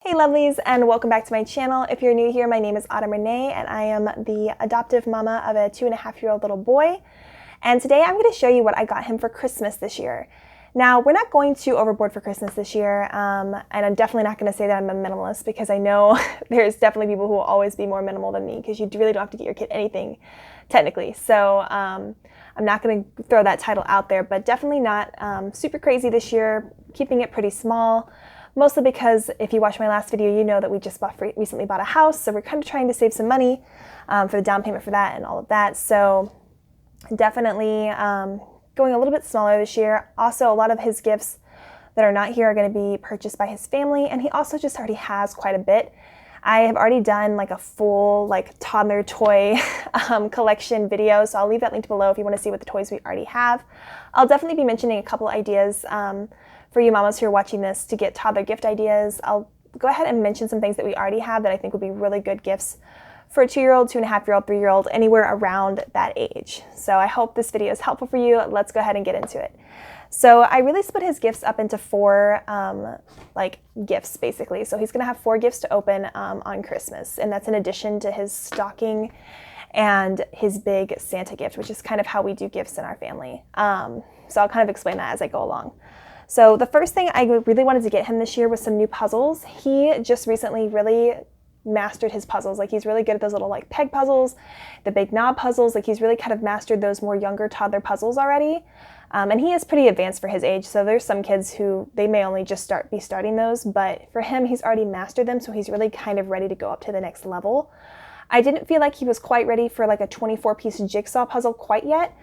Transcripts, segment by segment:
Hey lovelies, and welcome back to my channel. If you're new here, my name is Autumn Renee, and I am the adoptive mama of a 2.5-year-old little boy. And today I'm going to show you what I got him for Christmas this year. Now, we're not going too overboard for Christmas this year, and I'm definitely not going to say that I'm a minimalist, because I know there's definitely people who will always be more minimal than me, because you really don't have to get your kid anything, technically. So I'm not going to throw that title out there, but definitely not super crazy this year, keeping it pretty small. Mostly because if you watch my last video, you know that we just recently bought a house, so we're kind of trying to save some money for the down payment for that and all of that. So definitely going a little bit smaller this year. Also, a lot of his gifts that are not here are going to be purchased by his family, and he also just already has quite a bit. I have already done like a full toddler toy collection video, so I'll leave that linked below if you want to see what the toys we already have. I'll definitely be mentioning a couple ideas for you mamas who are watching this to get toddler gift ideas. I'll go ahead and mention some things that we already have that I think would be really good gifts for a 2-year-old, 2.5-year-old, 3-year-old, anywhere around that age. So I hope this video is helpful for you. Let's go ahead and get into it. So I really split his gifts up into 4 gifts basically. So he's gonna have 4 gifts to open on Christmas, and that's in addition to his stocking and his big Santa gift, which is kind of how we do gifts in our family. So I'll kind of explain that as I go along. So the first thing I really wanted to get him this year was some new puzzles. He just recently really mastered his puzzles. He's really good at those little peg puzzles, the big knob puzzles. He's really kind of mastered those more younger toddler puzzles already. And he is pretty advanced for his age, so there's some kids who they may only just be starting those, but for him, he's already mastered them, so he's really kind of ready to go up to the next level. I didn't feel like he was quite ready for a 24-piece jigsaw puzzle quite yet,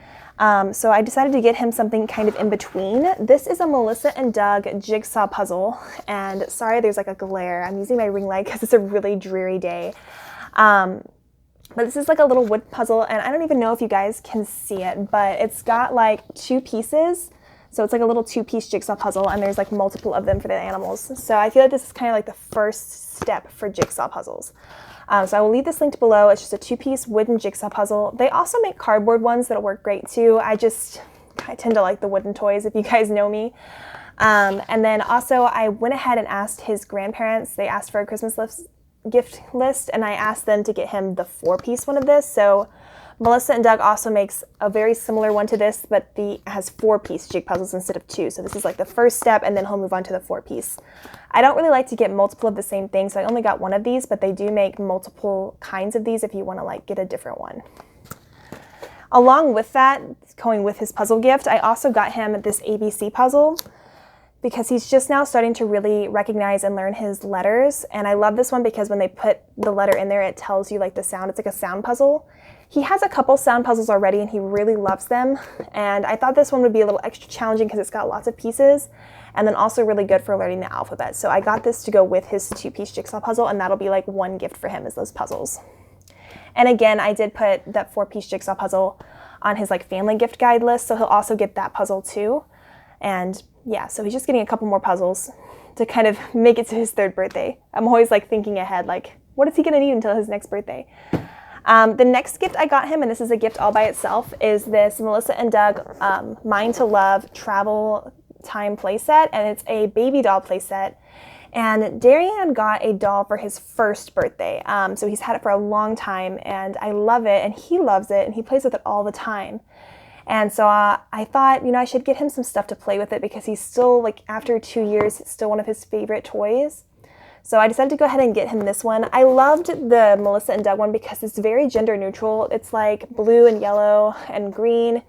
so I decided to get him something kind of in between. This is a Melissa and Doug jigsaw puzzle, and sorry there's a glare. I'm using my ring light because it's a really dreary day. But this is a little wood puzzle, and I don't even know if you guys can see it, but it's got 2 pieces. So it's a little 2-piece jigsaw puzzle, and there's multiple of them for the animals. So I feel like this is kind of the first step for jigsaw puzzles. So I will leave this linked below. It's just a 2-piece wooden jigsaw puzzle. They also make cardboard ones that'll work great too. I tend to like the wooden toys, if you guys know me. And then also I went ahead and asked his grandparents. They asked for a Christmas gift list, and I asked them to get him the 4-piece one of this. So Melissa and Doug also makes a very similar one to this, but has 4-piece jig puzzles instead of 2. So this is the first step, and then he'll move on to the 4-piece. I don't really like to get multiple of the same thing, so I only got one of these, but they do make multiple kinds of these if you want to get a different one. Along with that, going with his puzzle gift, I also got him this ABC puzzle, because he's just now starting to really recognize and learn his letters. And I love this one because when they put the letter in there, it tells you the sound. It's a sound puzzle. He has a couple sound puzzles already, and he really loves them. And I thought this one would be a little extra challenging because it's got lots of pieces, and then also really good for learning the alphabet. So I got this to go with his 2-piece jigsaw puzzle, and that'll be one gift for him is those puzzles. And again, I did put that 4-piece jigsaw puzzle on his family gift guide list, so he'll also get that puzzle too. And yeah, so he's just getting a couple more puzzles to kind of make it to his 3rd birthday. I'm always thinking ahead, what is he gonna need until his next birthday? The next gift I got him, and this is a gift all by itself, is this Melissa and Doug Mine to Love Travel Time playset, and it's a baby doll playset. And Darian got a doll for his 1st birthday, so he's had it for a long time, and I love it, and he loves it, and he plays with it all the time. And so I thought, I should get him some stuff to play with it, because he's still, after 2 years, it's still one of his favorite toys. So I decided to go ahead and get him this one. I loved the Melissa and Doug one because it's very gender neutral. It's blue and yellow and green.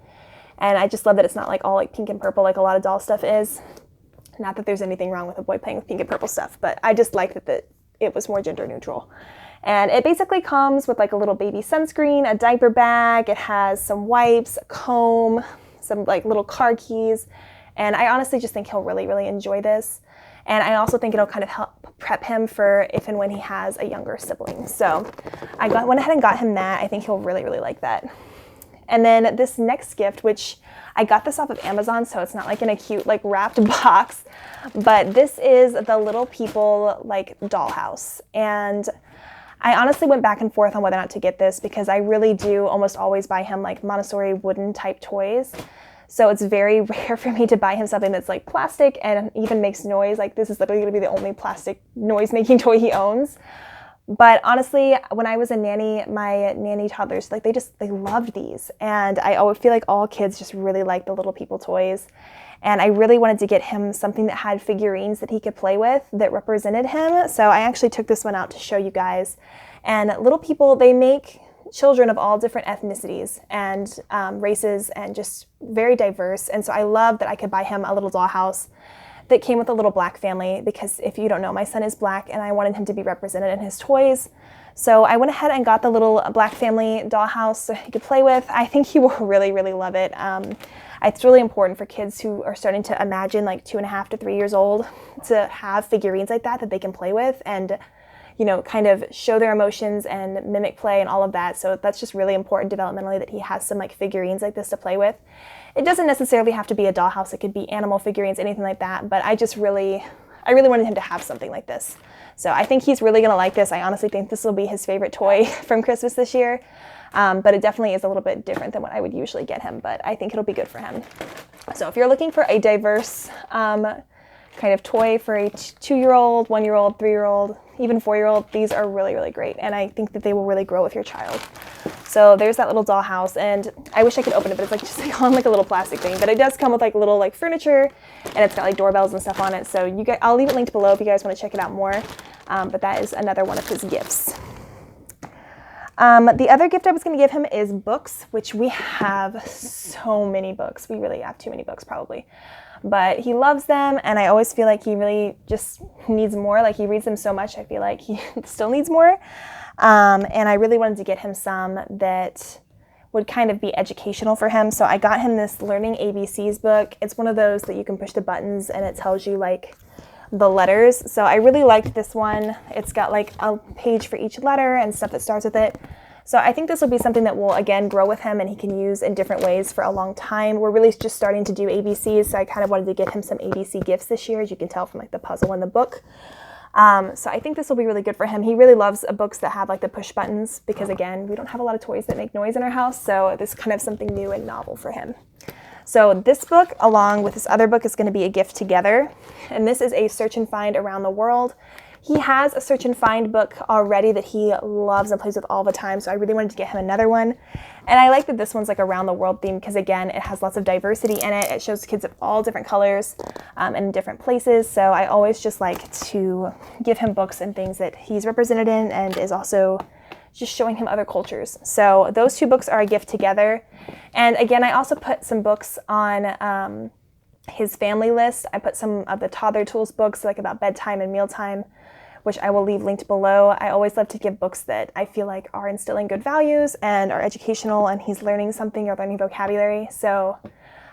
And I just love that it's not all pink and purple like a lot of doll stuff is. Not that there's anything wrong with a boy playing with pink and purple stuff, but I just liked that it was more gender neutral. And it basically comes with a little baby sunscreen, a diaper bag. It has some wipes, a comb, some little car keys. And I honestly just think he'll really, really enjoy this. And I also think it'll kind of help prep him for if and when he has a younger sibling. So I went ahead and got him that. I think he'll really, really like that. And then this next gift, which I got this off of Amazon, so it's not in a cute wrapped box, but this is the Little People dollhouse. And I honestly went back and forth on whether or not to get this, because I really do almost always buy him Montessori wooden type toys. So it's very rare for me to buy him something that's like plastic and even makes noise. Like this is literally gonna be the only plastic noise making toy he owns. But honestly, when I was a nanny, my nanny toddlers, like they loved these. And I always feel like all kids just really like the little people toys. And I really wanted to get him something that had figurines that he could play with that represented him. So I actually took this one out to show you guys. And little people, they make children of all different ethnicities and races and just very diverse. And so I love that I could buy him a little dollhouse that came with a little black family, because if you don't know, my son is black and I wanted him to be represented in his toys. So I went ahead and got the little black family dollhouse so he could play with. I think he will really, really love it. It's really important for kids who are starting to imagine, like 2.5 to 3 years old, to have figurines like that they can play with and, you know, kind of show their emotions and mimic play and all of that. So that's just really important developmentally that he has some like figurines like this to play with. It doesn't necessarily have to be a dollhouse. It could be animal figurines, anything like that. But I really wanted him to have something like this. So I think he's really going to like this. I honestly think this will be his favorite toy from Christmas this year. But it definitely is a little bit different than what I would usually get him. But I think it'll be good for him. So if you're looking for a diverse kind of toy for a 2-year-old, 1-year-old, 3-year-old, even 4-year-old, these are really, really great. And I think that they will really grow with your child. So there's that little dollhouse, and I wish I could open it, but it's like just like on like a little plastic thing. But it does come with like little like furniture, and it's got like doorbells and stuff on it. So you guys, I'll leave it linked below if you guys want to check it out more. But that is another one of his gifts. The other gift I was going to give him is books, which we have so many books. We really have too many books probably. But he loves them, and I always feel like he really just needs more. Like he reads them so much, I feel like he still needs more. And I really wanted to get him some that would kind of be educational for him. So I got him this Learning ABCs book. It's one of those that you can push the buttons and it tells you like the letters. So I really liked this one. It's got like a page for each letter and stuff that starts with it. So I think this will be something that will, again, grow with him and he can use in different ways for a long time. We're really just starting to do ABCs, so I kind of wanted to get him some ABC gifts this year, as you can tell from like the puzzle in the book. So I think this will be really good for him. He really loves books that have like the push buttons because, again, we don't have a lot of toys that make noise in our house, so this is kind of something new and novel for him. So this book, along with this other book, is going to be a gift together, and this is a Search and Find Around the World. He has a Search and Find book already that he loves and plays with all the time, so I really wanted to get him another one. And I like that this one's like around the world theme because, again, it has lots of diversity in it. It shows kids of all different colors and in different places, so I always just like to give him books and things that he's represented in and is also just showing him other cultures. So those two books are a gift together. And again, I also put some books on his family list. I put some of the toddler tools books like about bedtime and mealtime, which I will leave linked below. I always love to give books that I feel like are instilling good values and are educational and he's learning something or learning vocabulary. So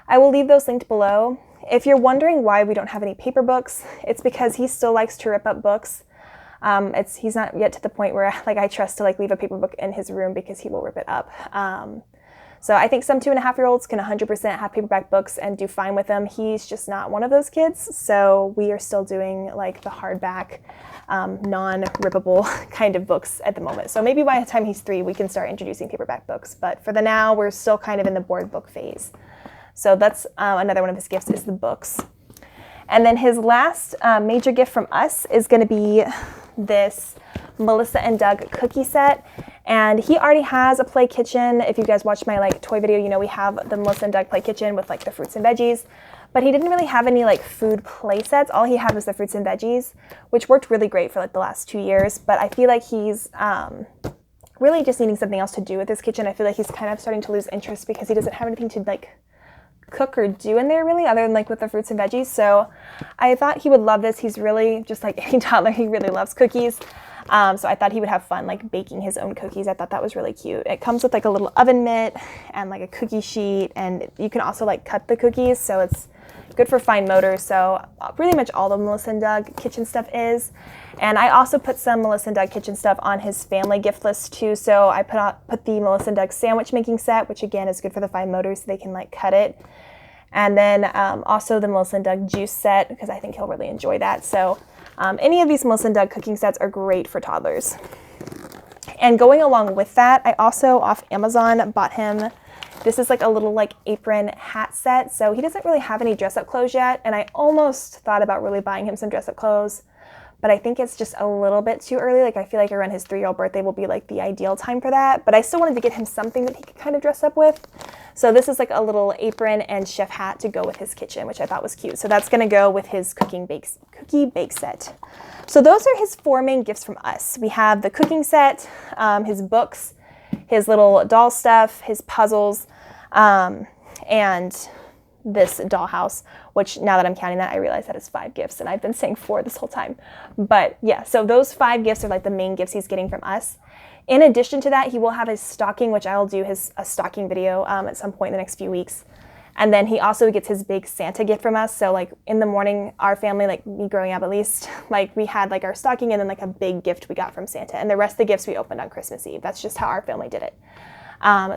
I will leave those linked below. If you're wondering why we don't have any paper books, it's because he still likes to rip up books. He's not yet to the point where like I trust to like leave a paper book in his room because he will rip it up. So I think some 2.5-year-olds can 100% have paperback books and do fine with them. He's just not one of those kids. So we are still doing like the hardback, non-rippable kind of books at the moment. So maybe by the time he's 3, we can start introducing paperback books. But for the now, we're still kind of in the board book phase. So that's another one of his gifts is the books. And then his last major gift from us is going to be this Melissa and Doug cookie set. And he already has a play kitchen. If you guys watched my like toy video, you know we have the Melissa and Doug play kitchen with like the fruits and veggies. But he didn't really have any like food play sets. All he had was the fruits and veggies, which worked really great for like the last 2 years. But I feel like he's really just needing something else to do with his kitchen. I feel like he's kind of starting to lose interest because he doesn't have anything to like cook or do in there really other than like with the fruits and veggies. So I thought he would love this. He's really just like any toddler. He really loves cookies. So I thought he would have fun like baking his own cookies. I thought that was really cute. It comes with like a little oven mitt and like a cookie sheet, and you can also like cut the cookies, so it's good for fine motor. So really much all the Melissa and Doug kitchen stuff is. And I also put some Melissa and Doug kitchen stuff on his family gift list too. So I put the Melissa and Doug sandwich making set, which again is good for the fine motor so they can like cut it. And then also the Melissa and Doug juice set because I think he'll really enjoy that. So any of these Melissa and Doug cooking sets are great for toddlers. And going along with that, I also off Amazon bought him This is like a little like apron hat set. So he doesn't really have any dress up clothes yet. And I almost thought about really buying him some dress up clothes, but I think it's just a little bit too early. Like I feel like around his 3-year-old birthday will be like the ideal time for that. But I still wanted to get him something that he could kind of dress up with. So this is like a little apron and chef hat to go with his kitchen, which I thought was cute. So that's gonna go with his cookie bake set. So those are his 4 main gifts from us. We have the cooking set, his books, his little doll stuff, his puzzles, and this dollhouse, which now that I'm counting that, I realize that is 5 gifts, and I've been saying 4 this whole time. But yeah, so those 5 gifts are like the main gifts he's getting from us. In addition to that, he will have his stocking, which I'll do a stocking video at some point in the next few weeks. And then he also gets his big Santa gift from us. So like in the morning, our family, like me growing up at least, like we had like our stocking and then like a big gift we got from Santa. And the rest of the gifts we opened on Christmas Eve. That's just how our family did it.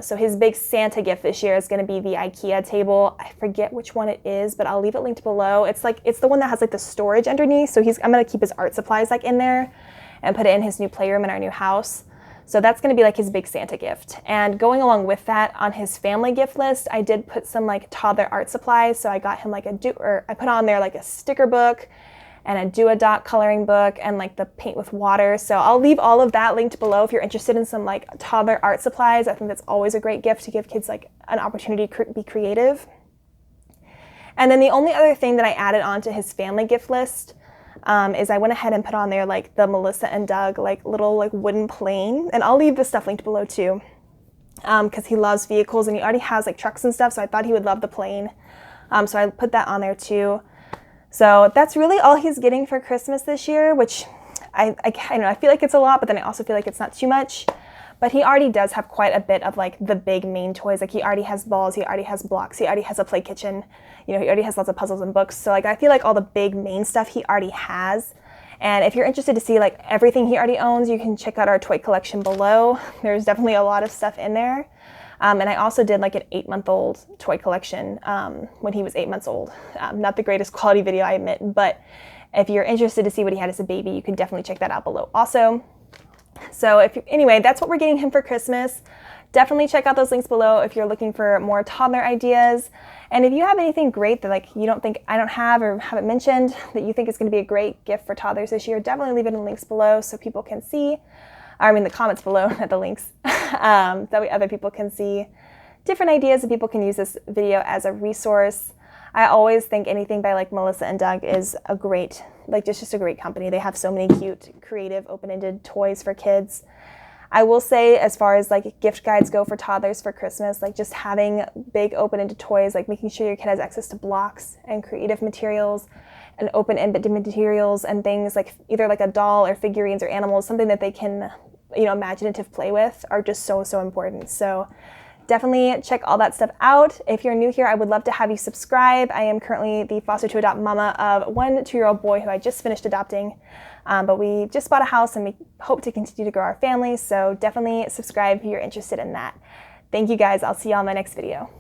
So his big Santa gift this year is going to be the IKEA table. I forget which one it is, but I'll leave it linked below. It's the one that has like the storage underneath. So I'm going to keep his art supplies like in there and put it in his new playroom in our new house. So that's going to be like his big Santa gift. And going along with that, on his family gift list, I did put some like toddler art supplies. So I got him like I put on there like a sticker book and a do-a-dot coloring book and like the paint with water. So I'll leave all of that linked below if you're interested in some like toddler art supplies. I think that's always a great gift to give kids like an opportunity to be creative. And then the only other thing that I added onto his family gift list is I went ahead and put on there like the Melissa and Doug like little like wooden plane, and I'll leave this stuff linked below too, because he loves vehicles and he already has like trucks and stuff, so I thought he would love the plane. So I put that on there too. So that's really all he's getting for Christmas this year, which I know I feel like it's a lot, but then I also feel like it's not too much. But he already does have quite a bit of like the big main toys. Like he already has balls, he already has blocks, he already has a play kitchen, you know, he already has lots of puzzles and books. So like I feel like all the big main stuff he already has. And if you're interested to see like everything he already owns, you can check out our toy collection below. There's definitely a lot of stuff in there. And I also did like an 8-month-old toy collection when he was 8 months old. Not the greatest quality video, I admit, but if you're interested to see what he had as a baby, you can definitely check that out below also. So anyway, that's what we're getting him for Christmas. Definitely check out those links below if you're looking for more toddler ideas. And if you have anything great that like you don't think I don't have or haven't mentioned that you think is going to be a great gift for toddlers this year, definitely leave it in the links below so people can see. I mean the comments below, not the links. That way other people can see different ideas and people can use this video as a resource. I always think anything by like Melissa and Doug is a great, like just a great company. They have so many cute, creative, open-ended toys for kids. I will say as far as like gift guides go for toddlers for Christmas, like just having big open-ended toys, like making sure your kid has access to blocks and creative materials and open-ended materials and things like either like a doll or figurines or animals, something that they can, you know, imaginative play with are just so important. So definitely check all that stuff out. If you're new here, I would love to have you subscribe. I am currently the foster to adopt mama of one 2-year-old boy who I just finished adopting. But we just bought a house and we hope to continue to grow our family. So definitely subscribe if you're interested in that. Thank you guys. I'll see you on my next video.